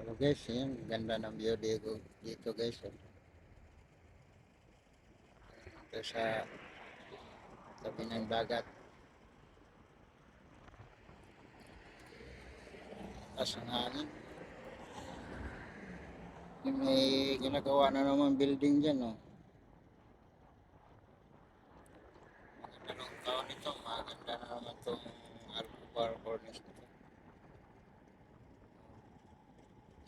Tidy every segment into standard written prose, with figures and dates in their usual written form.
Hello guys, yun, ganda ng view dito guys. Ito sa tabi ng dagat. Taas ng hangin. Yung may ginagawa na naman building dyan, oh. Maganda ng taon nito, maganda na naman itong Alcobar Cornice nito.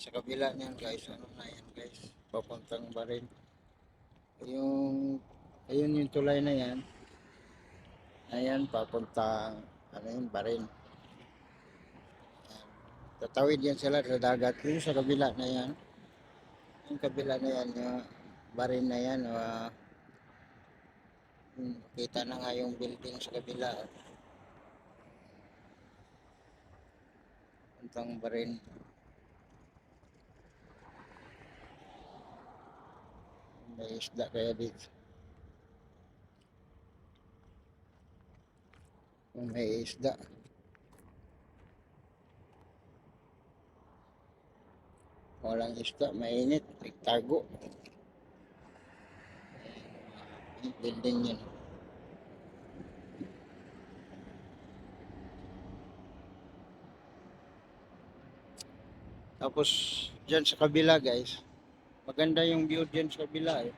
Sa kabila niyan guys, ano na yan guys, papuntang Barin. Yung, ayun yung tulay na yan. Ayan, papuntang, ano yun, Barin. Tatawid yan sila sa dagat. Yung sa kabila na yan. Yung kabila na yan, yung Barin na yan. Kita na nga yung building sa kabila. Puntang Barin. May isda kaya dito. Kung may isda. Walang isda, mainit. Nagtago. Yung building yan. Tapos, dyan sa kabila guys. Maganda yung view dyan sa kabila eh.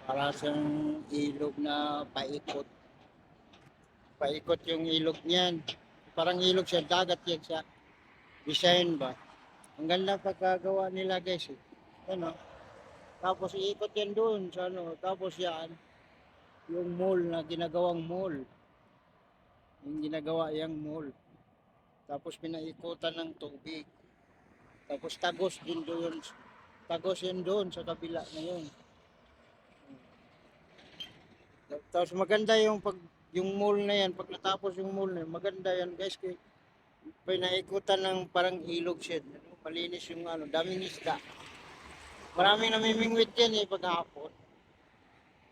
Para sa ilog na paikot. Paikot yung ilog niyan. Parang ilog siya, dagat yan siya. Design ba? Ang ganda pagkagawa nila guys eh. Ano? Tapos iikot yan doon sa ano. Tapos yan, yung mall na ginagawang mall. Yung ginagawa yung mall. Tapos pinaikutan ng tubig. Tapos tagos din doon. Tagos yan doon sa kabila na yun. Tapos maganda yung yung mall na yan, pag natapos yung mall na yan, maganda yan guys. Pinaikutan ng parang ilog shed. Malinis yung ano, daming isda. Maraming namimingwit yan eh paghapon.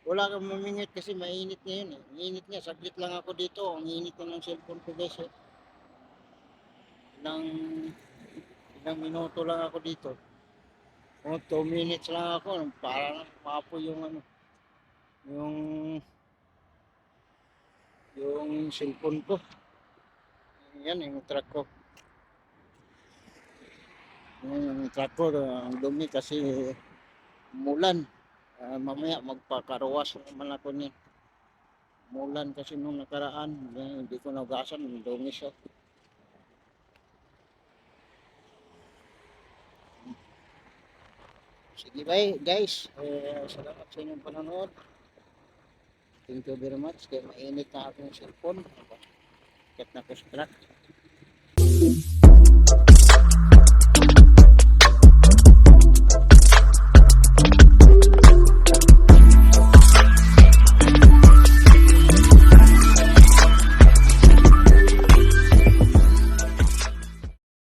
Wala kang mamingwit kasi mainit ngayon eh. Mainit nga, saglit lang ako dito. Ang init ko ng cellphone ko guys eh. Ilang minuto lang ako dito. O 2 minutes lang ako. Para mapo yung ano. Yung cellphone ko. Yan yung truck ko. Yung truck ko, ang dumi kasi mulan. Mamaya magpakaruwas naman ako niya. Mulan kasi nung nakaraan. Hindi ko naugasan. Dumi siya. Sige bye guys. Salamat sa inyong panonood. Thank you very much. Kaya mainit na akong cellphone. Kat na ko sa truck.